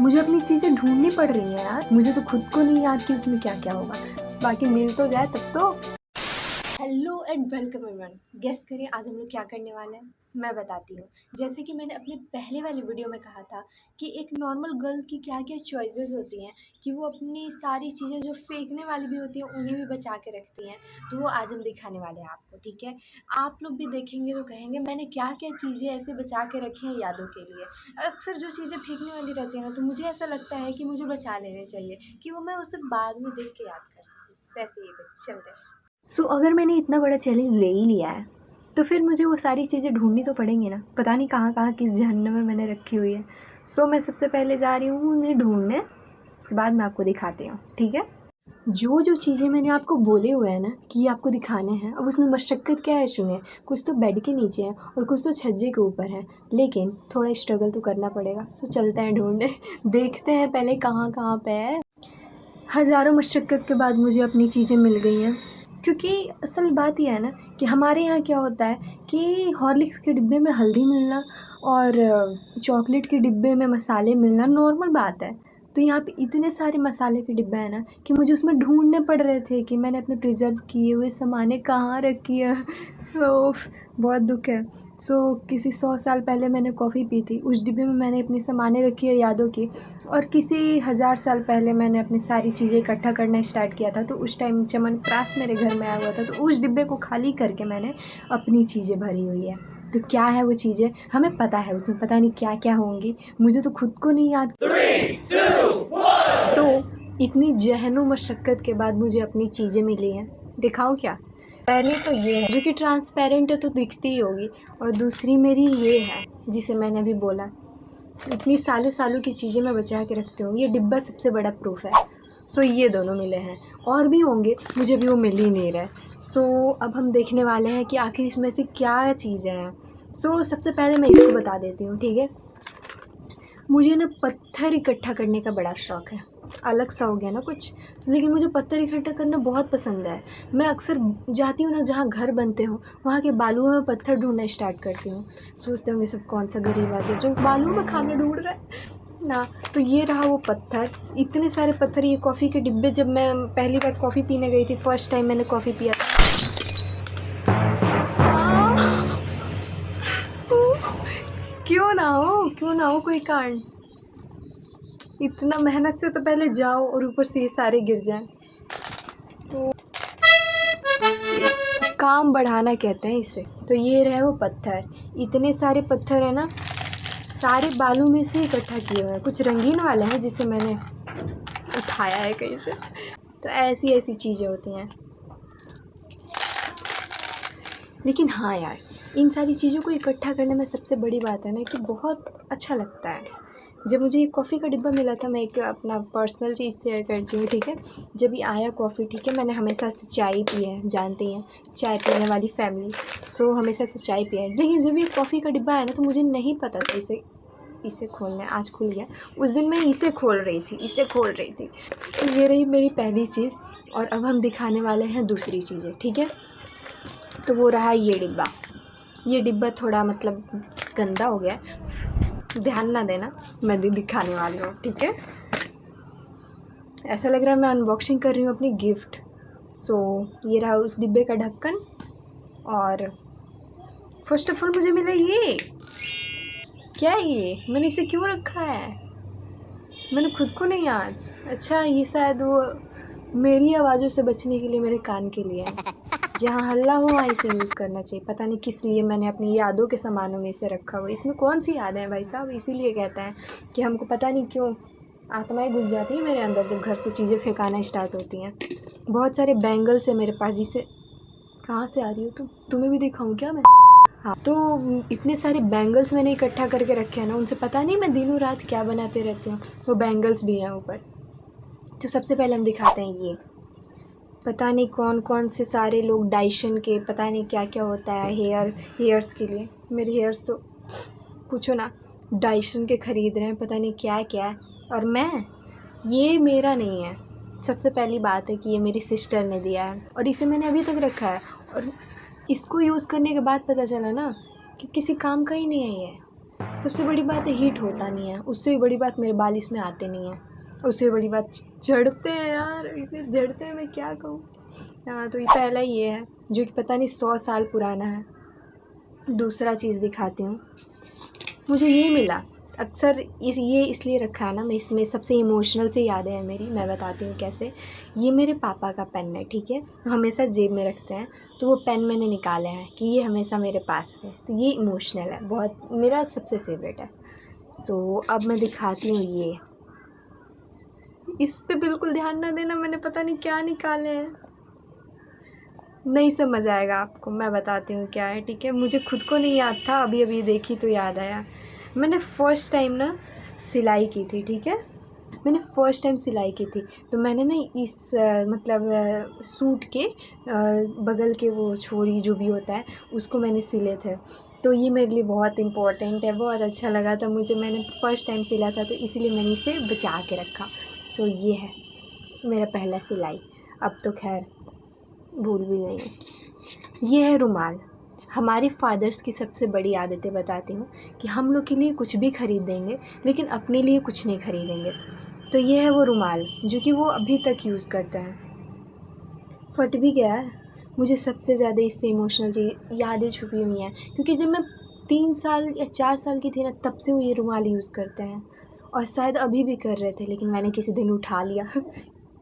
मुझे अपनी चीज़ें ढूंढनी पड़ रही है यार। मुझे तो खुद को नहीं याद कि उसमें क्या क्या होगा, बाकी मिल तो जाए तब तो। Hello and welcome everyone. Guess करिए आज हम लोग क्या करने वाले हैं, मैं बताती हूँ। जैसे कि मैंने अपने पहले वाली वीडियो में कहा था कि एक नॉर्मल गर्ल की क्या क्या चॉइसेस होती हैं, कि वो अपनी सारी चीज़ें जो फेंकने वाली भी होती हैं उन्हें भी बचा के रखती हैं। तो वो आज हम दिखाने वाले हैं आपको, ठीक है। आप लोग भी देखेंगे तो कहेंगे मैंने क्या क्या चीज़ें ऐसे बचा के रखी हैं यादों के लिए। अक्सर जो चीज़ें फेंकने वाली रहती हैं ना, तो मुझे ऐसा लगता है कि मुझे बचा लेने चाहिए कि वो मैं उसे बाद में देख के याद कर सकूँ। वैसे ही कुछ चलते हैं। अगर मैंने इतना बड़ा चैलेंज ले ही लिया है तो फिर मुझे वो सारी चीज़ें ढूंढनी तो पड़ेंगी ना। पता नहीं कहाँ कहाँ किस जहन्नम में मैंने रखी हुई है। मैं सबसे पहले जा रही हूँ उन्हें ढूंढने, उसके बाद मैं आपको दिखाती हूँ, ठीक है। जो जो चीज़ें मैंने आपको बोले हुए हैं ना कि आपको दिखाने हैं, अब उसमें मशक्क़त क्या है सुनिए। कुछ तो बेड के नीचे है और कुछ तो छज्जे के ऊपर है, लेकिन थोड़ा स्ट्रगल तो करना पड़ेगा। चलते हैं ढूंढने, देखते हैं पहले कहाँ कहाँ पे है। हज़ारों मशक्क़त के बाद मुझे अपनी चीज़ें मिल गई हैं। क्योंकि असल बात यह है ना कि हमारे यहाँ क्या होता है कि हॉर्लिक्स के डिब्बे में हल्दी मिलना और चॉकलेट के डिब्बे में मसाले मिलना नॉर्मल बात है। तो यहाँ पे इतने सारे मसाले के डिब्बे हैं ना कि मुझे उसमें ढूंढने पड़ रहे थे कि मैंने अपने प्रिजर्व किए हुए सामानें कहाँ रखी है। ओफ, बहुत दुख है। किसी 100 साल पहले मैंने कॉफ़ी पी थी, उस डिब्बे में मैंने अपनी सामानें रखी है यादों की। और किसी 1000 साल पहले मैंने अपनी सारी चीज़ें इकट्ठा करना स्टार्ट किया था, तो उस टाइम च्यवनप्राश मेरे घर में आया हुआ था, तो उस डिब्बे को खाली करके मैंने अपनी चीज़ें भरी हुई है। तो क्या है वो चीज़ें, हमें पता है उसमें पता नहीं क्या क्या होंगी, मुझे तो खुद को नहीं याद। 3, 2, 1। तो इतनी जहनो मशक्क़त के बाद मुझे अपनी चीज़ें मिली हैं। दिखाऊं क्या? पहले तो ये है जो कि ट्रांसपेरेंट है तो दिखती ही होगी, और दूसरी मेरी ये है जिसे मैंने अभी बोला। इतनी सालों सालों की चीज़ें मैं बचा के रखती हूँ, ये डिब्बा सबसे बड़ा प्रूफ है। ये दोनों मिले हैं, और भी होंगे, मुझे भी वो मिल ही नहीं रहा है। अब हम देखने वाले हैं कि आखिर इसमें से क्या चीज़ें हैं। सबसे पहले मैं इसको बता देती हूँ, ठीक है। मुझे ना पत्थर इकट्ठा करने का बड़ा शौक़ है। अलग सा हो गया ना कुछ, लेकिन मुझे पत्थर इकट्ठा करना बहुत पसंद है। मैं अक्सर जाती हूँ ना जहाँ घर बनते हो, वहाँ के बालुओं में पत्थर ढूंढना स्टार्ट करती हूँ। सोचते होंगे सब कौन सा गरीब आ गया जो बालुओं में खाना ढूंढ रहा है ना। तो ये रहा वो पत्थर, इतने सारे पत्थर। ये कॉफ़ी के डिब्बे, जब मैं पहली बार कॉफ़ी पीने गई थी, फर्स्ट टाइम मैंने कॉफ़ी पिया था। क्यों ना हो कोई कांड। इतना मेहनत से तो पहले जाओ और ऊपर से ये सारे गिर जाएं, तो काम बढ़ाना कहते हैं इसे। तो ये रहे वो पत्थर, इतने सारे पत्थर है ना, सारे बालू में से इकट्ठा किए हुए हैं। कुछ रंगीन वाले हैं जिसे मैंने उठाया है कहीं से। तो ऐसी ऐसी चीज़ें होती हैं। लेकिन हाँ यार, इन सारी चीज़ों को इकट्ठा करने में सबसे बड़ी बात है ना कि बहुत अच्छा लगता है। जब मुझे ये कॉफ़ी का डिब्बा मिला था, मैं एक अपना पर्सनल चीज़ शेयर करती हूँ, ठीक है। जब ये आया कॉफ़ी, ठीक है, मैंने हमेशा से चाय पी है, जानती हैं चाय पीने वाली फैमिली। हमेशा से चाय पिया है, लेकिन जब ये कॉफ़ी का डिब्बा आया ना तो मुझे नहीं पता था इसे खोलना है। आज खुल गया। उस दिन मैं इसे खोल रही थी। तो ये रही मेरी पहली चीज़, और अब हम दिखाने वाले हैं दूसरी चीज़ें, ठीक है। तो वो रहा ये डिब्बा थोड़ा मतलब गंदा हो गया, ध्यान ना देना, मैं दिखाने वाली हूँ, ठीक है। ऐसा लग रहा है मैं अनबॉक्सिंग कर रही हूँ अपनी गिफ्ट। ये रहा उस डिब्बे का ढक्कन, और फर्स्ट ऑफ ऑल मुझे मिला ये। क्या है ये, मैंने इसे क्यों रखा है, मैंने खुद को नहीं याद। अच्छा, ये शायद वो मेरी आवाज़ों से बचने के लिए मेरे कान के लिए है। जहाँ हल्ला हो वहाँ इसे यूज़ करना चाहिए। पता नहीं किस लिए मैंने अपनी यादों के सामानों में इसे रखा हुआ है। इसमें कौन सी यादें हैं भाई साहब, इसीलिए कहते हैं कि हमको पता नहीं क्यों आत्माएं घुस जाती हैं मेरे अंदर जब घर से चीज़ें फेंकाना स्टार्ट होती हैं। बहुत सारे बैंगल्स है मेरे पास, जिसे कहाँ से आ रही हो तुम्हें भी दिखाऊँ क्या मैं? हाँ, तो इतने सारे बैंगल्स मैंने इकट्ठा करके रखे हैं ना, उनसे पता नहीं मैं दिनों रात क्या बनाते रहती हूँ। वो बैंगल्स भी हैं ऊपर। तो सबसे पहले हम दिखाते हैं ये, पता नहीं कौन कौन से सारे लोग डाइशन के, पता नहीं क्या क्या होता है हेयर्स के लिए। मेरे हेयर्स तो पूछो ना, डाइशन के ख़रीद रहे हैं, पता नहीं क्या क्या। और ये मेरा नहीं है। सबसे पहली बात है कि ये मेरी सिस्टर ने दिया है, और इसे मैंने अभी तक रखा है। और इसको यूज़ करने के बाद पता चला ना कि किसी काम का ही नहीं है ये। सबसे बड़ी बात है हीट होता नहीं है, उससे भी बड़ी बात मेरे बाल इसमें आते नहीं हैं, उससे भी बड़ी बात झड़ते हैं यार, इतने झड़ते हैं मैं क्या कहूँ। हाँ तो ये पहला ये है जो कि पता नहीं 100 साल पुराना है। दूसरा चीज़ दिखाती हूँ, मुझे ये मिला अक्सर ये इसलिए रखा है ना, मैं इसमें सबसे इमोशनल से यादें हैं मेरी, मैं बताती हूँ कैसे। ये मेरे पापा का पेन है, ठीक है, तो हमेशा जेब में रखते हैं, तो वो पेन मैंने निकाले हैं कि ये हमेशा मेरे पास है, तो ये इमोशनल है, बहुत मेरा सबसे फेवरेट है। सो अब मैं दिखाती हूँ ये, इस पे बिल्कुल ध्यान ना देना, मैंने पता नहीं क्या निकाले हैं, नहीं समझ आएगा आपको, मैं बताती हूँ क्या है, ठीक है। मुझे खुद को नहीं याद था, अभी अभी देखी तो याद आया। मैंने फ़र्स्ट टाइम ना सिलाई की थी, ठीक है, मैंने फ़र्स्ट टाइम सिलाई की थी, तो मैंने ना इस मतलब सूट के बगल के वो छोरी जो भी होता है उसको मैंने सिले थे, तो ये मेरे लिए बहुत इम्पोर्टेंट है, बहुत अच्छा लगा था मुझे, मैंने फ़र्स्ट टाइम सिला था तो इसीलिए मैंने इसे बचा के रखा। सो ये है मेरा पहला सिलाई, अब तो खैर भूल भी गई हूँ। ये है रुमाल। हमारे फादर्स की सबसे बड़ी आदतें बताती हूँ कि हम लोग के लिए कुछ भी ख़रीद देंगे लेकिन अपने लिए कुछ नहीं ख़रीदेंगे। तो ये है वो रुमाल जो कि वो अभी तक यूज़ करते हैं। फट भी गया है, मुझे सबसे ज़्यादा इससे इमोशनल यादें छुपी हुई हैं, क्योंकि जब मैं 3 साल या 4 साल की थी ना, तब से वो ये रुमाल यूज़ करते हैं और शायद अभी भी कर रहे थे, लेकिन मैंने किसी दिन उठा लिया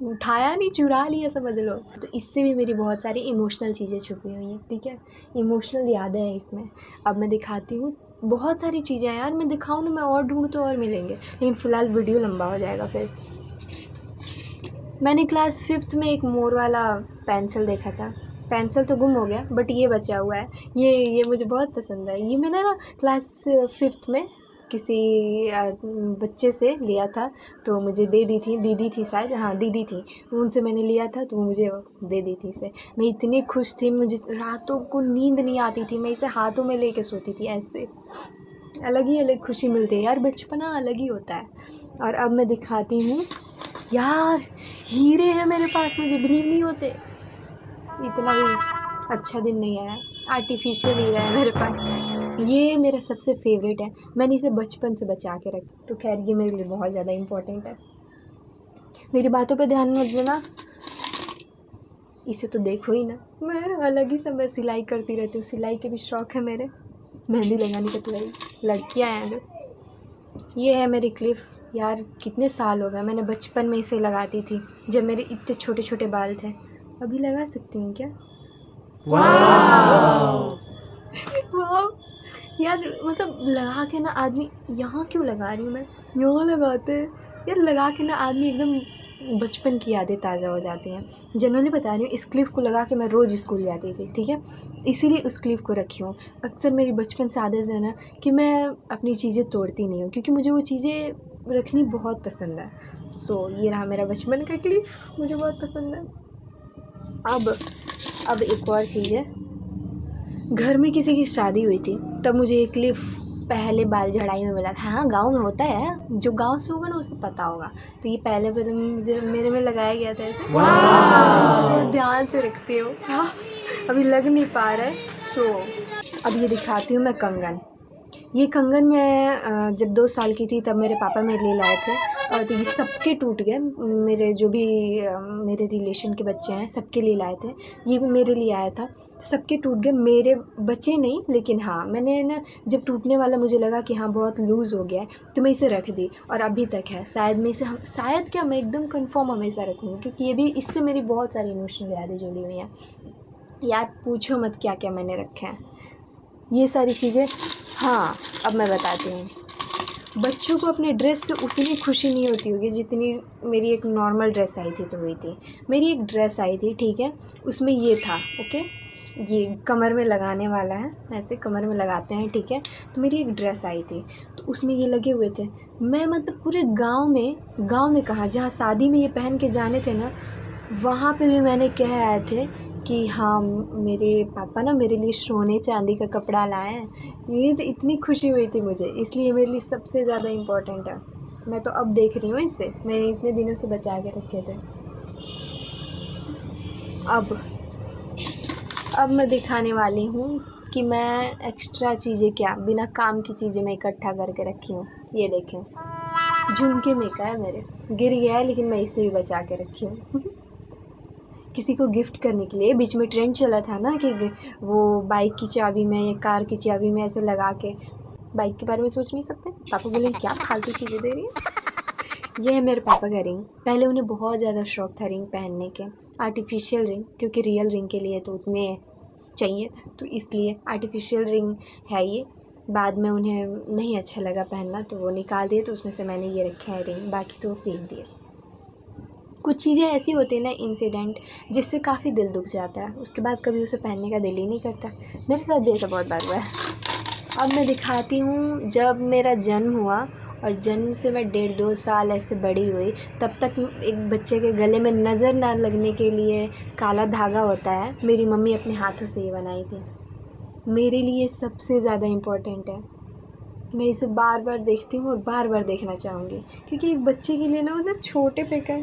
उठाया नहीं, चुरा लिया समझ लो। तो इससे भी मेरी बहुत सारी इमोशनल चीज़ें छुपी हुई हैं, ठीक है, इमोशनल यादें हैं इसमें। अब मैं दिखाती हूँ, बहुत सारी चीज़ें हैं यार, मैं दिखाऊँ ना, मैं और ढूँढ तो और मिलेंगे, लेकिन फ़िलहाल वीडियो लंबा हो जाएगा फिर। मैंने क्लास 5th में एक मोर वाला पेंसिल देखा था, पेंसिल तो गुम हो गया बट ये बचा हुआ है, ये मुझे बहुत पसंद है। ये मैंने ना क्लास 5th में किसी बच्चे से लिया था, तो मुझे दे दी थी, दीदी थी शायद, हाँ दीदी थी, उनसे मैंने लिया था तो मुझे दे दी थी इसे। मैं इतनी खुश थी, मुझे रातों को नींद नहीं आती थी, मैं इसे हाथों में लेके सोती थी ऐसे। अलग ही अलग खुशी मिलती है यार, बचपना अलग ही होता है। और अब मैं दिखाती हूँ यार, हीरे हैं मेरे पास, मुझे बिलीव नहीं होते, इतना भी अच्छा दिन नहीं आया, आर्टिफिशियल हीरा है मेरे पास। ये मेरा सबसे फेवरेट है, मैंने इसे बचपन से बचा के रखा, तो खैर ये मेरे लिए बहुत ज़्यादा इम्पोर्टेंट है। मेरी बातों पे ध्यान मत देना, इसे तो देखो ही ना, मैं अलग ही समय सिलाई करती रहती हूँ, सिलाई के भी शौक़ है मेरे, मेहंदी लगाने का, तो लड़कियाँ हैं जो। ये है मेरी क्लिप यार, कितने साल हो गए, मैंने बचपन में इसे लगाती थी जब मेरे इतने छोटे छोटे बाल थे। अभी लगा सकती हूँ क्या? वाह यार, मतलब लगा के ना आदमी, यहाँ क्यों लगा रही हूँ मैं, यहाँ लगाते हैं यार, लगा के ना आदमी एकदम बचपन की यादें ताज़ा हो जाती हैं। जनरली बता रही हूँ, इस क्लिप को लगा के मैं रोज़ स्कूल जाती थी, ठीक है, इसीलिए उस क्लिप को रखी हूँ। अक्सर मेरी बचपन से आदत है ना कि मैं अपनी चीज़ें तोड़ती नहीं हूँ, क्योंकि मुझे वो चीज़ें रखनी बहुत पसंद है। सो ये रहा मेरा बचपन का क्लिप, मुझे बहुत पसंद है। अब एक और चीज़ है, घर में किसी की शादी हुई थी, तब मुझे ये क्लिप पहले बाल झड़ाई में मिला था। हाँ गाँव में होता है, जो गाँव से होगा ना उसे पता होगा। तो ये पहले मुझे मेरे में लगाया गया था ऐसे, तो ध्यान से रखती हूँ। हाँ अभी लग नहीं पा रहा है। सो अब ये दिखाती हूँ मैं कंगन। ये कंगन मैं जब 2 साल की थी तब मेरे पापा मेरे लिए लाए थे, और तो ये सबके टूट गए, मेरे जो भी मेरे रिलेशन के बच्चे हैं सबके लिए लाए थे, ये भी मेरे लिए आया था, तो सबके टूट गए, मेरे बचे नहीं। लेकिन हाँ मैंने ना जब टूटने वाला मुझे लगा कि हाँ बहुत लूज़ हो गया है, तो मैं इसे रख दी और अभी तक है। शायद मैं इसे शायद क्या, मैं एकदम कन्फर्म हमेशा रखूँगी, क्योंकि ये भी, इससे मेरी बहुत सारी इमोशनल यादें जुड़ी हुई हैं यार, पूछो मत क्या क्या मैंने रखे हैं ये सारी चीज़ें। हाँ अब मैं बताती हूँ, बच्चों को अपने ड्रेस पे उतनी खुशी नहीं होती होगी जितनी मेरी एक नॉर्मल ड्रेस आई थी तो हुई थी। मेरी एक ड्रेस आई थी, ठीक है, उसमें ये था, ओके, ये कमर में लगाने वाला है, ऐसे कमर में लगाते हैं, ठीक है। तो मेरी एक ड्रेस आई थी तो उसमें ये लगे हुए थे, मैं मतलब पूरे गाँव में कहाँ, जहाँ शादी में ये पहन के जाने थे ना, वहाँ पे भी मैंने कह आए थे कि हाँ मेरे पापा ना मेरे लिए सोने चांदी का कपड़ा लाए हैं। ये तो इतनी खुशी हुई थी मुझे, इसलिए मेरे लिए सबसे ज़्यादा इम्पोर्टेंट है। मैं तो अब देख रही हूँ इसे, मैंने इतने दिनों से बचा के रखे थे। अब मैं दिखाने वाली हूँ कि मैं एक्स्ट्रा चीज़ें क्या बिना काम की चीज़ें मैं इकट्ठा करके रखी हूँ। ये देखें, झुमके में का है मेरे, गिर गया है लेकिन मैं इसे भी बचा के रखी हूँ। किसी को गिफ्ट करने के लिए। बीच में ट्रेंड चला था ना कि वो बाइक की चाबी में या कार की चाबी में ऐसे लगा के, बाइक के बारे में सोच नहीं सकते। पापा बोले क्या फालतू चीज़ें दे रही है। ये है मेरे पापा का रिंग। पहले उन्हें बहुत ज़्यादा शौक़ था रिंग पहनने के, आर्टिफिशियल रिंग, क्योंकि रियल रिंग के लिए तो उतने चाहिए, तो इसलिए आर्टिफिशियल रिंग है ये। बाद में उन्हें नहीं अच्छा लगा पहनना तो वो निकाल दिए, तो उसमें से मैंने ये रखे हैं रिंग, बाकी तो वो फेंक दिए। कुछ चीज़ें ऐसी होती हैं ना, इंसिडेंट, जिससे काफ़ी दिल दुख जाता है, उसके बाद कभी उसे पहनने का दिल ही नहीं करता। मेरे साथ भी ऐसा बहुत बार हुआ है। अब मैं दिखाती हूँ, जब मेरा जन्म हुआ और जन्म से मैं 1.5-2 साल ऐसे बड़ी हुई, तब तक एक बच्चे के गले में नज़र ना लगने के लिए काला धागा होता है, मेरी मम्मी अपने हाथों से ये बनाई थी। मेरे लिए सबसे ज़्यादा इम्पोर्टेंट है। मैं इसे बार बार देखती हूँ और बार बार देखना चाहूँगी, क्योंकि एक बच्चे के लिए ना मतलब छोटे पे का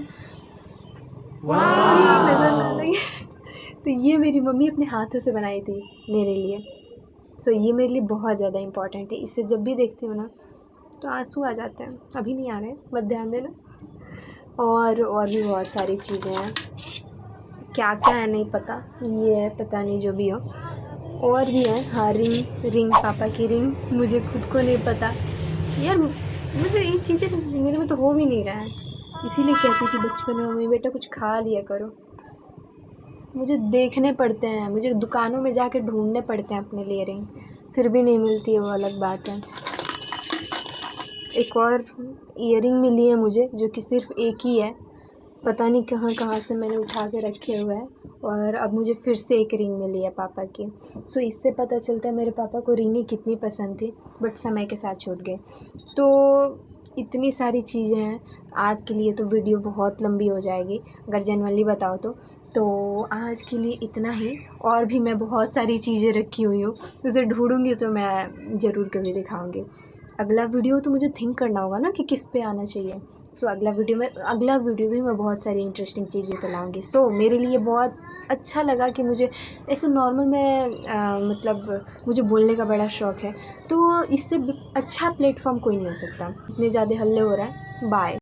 नज़र ना लगे। तो ये मेरी मम्मी अपने हाथों से बनाई थी मेरे लिए। सो ये मेरे लिए बहुत ज़्यादा इम्पोर्टेंट है। इसे जब भी देखती हूँ ना तो आंसू आ जाते हैं। अभी नहीं आ रहे, मत ध्यान देना। और भी बहुत सारी चीज़ें हैं, क्या क्या है नहीं पता, ये है पता नहीं, जो भी हो। और भी है, हाँ रिंग पापा की रिंग, मुझे खुद को नहीं पता यार, मुझे ये चीज़ें मेरे में तो हो भी नहीं रहा है। इसीलिए कहती थी बचपन में मम्मी बेटा कुछ खा लिया करो। मुझे देखने पड़ते हैं, मुझे दुकानों में जाके ढूंढने पड़ते हैं अपने लिए रिंग, फिर भी नहीं मिलती है, वो अलग बात है। एक और ईयरिंग मिली है मुझे, जो कि सिर्फ एक ही है, पता नहीं कहाँ कहाँ से मैंने उठा के रखे हुए हैं, और अब मुझे फिर से एक रिंग मिली है पापा की। सो इससे पता चलता है मेरे पापा को रिंगें कितनी पसंद थी, बट समय के साथ छूट गए। तो इतनी सारी चीज़ें हैं। आज के लिए तो वीडियो बहुत लंबी हो जाएगी अगर जनरली बताओ तो आज के लिए इतना ही। और भी मैं बहुत सारी चीज़ें रखी हुई हूँ, उसे ढूंढूंगी तो मैं ज़रूर कभी दिखाऊंगी। अगला वीडियो तो मुझे थिंक करना होगा ना कि किस पे आना चाहिए। सो अगला वीडियो भी मैं बहुत सारी इंटरेस्टिंग चीज़ें पे लाऊंगी। सो मेरे लिए बहुत अच्छा लगा कि मुझे ऐसे नॉर्मल में मतलब मुझे बोलने का बड़ा शौक़ है, तो इससे अच्छा प्लेटफॉर्म कोई नहीं हो सकता। इतने ज़्यादा हल्ले हो रहा है। बाय।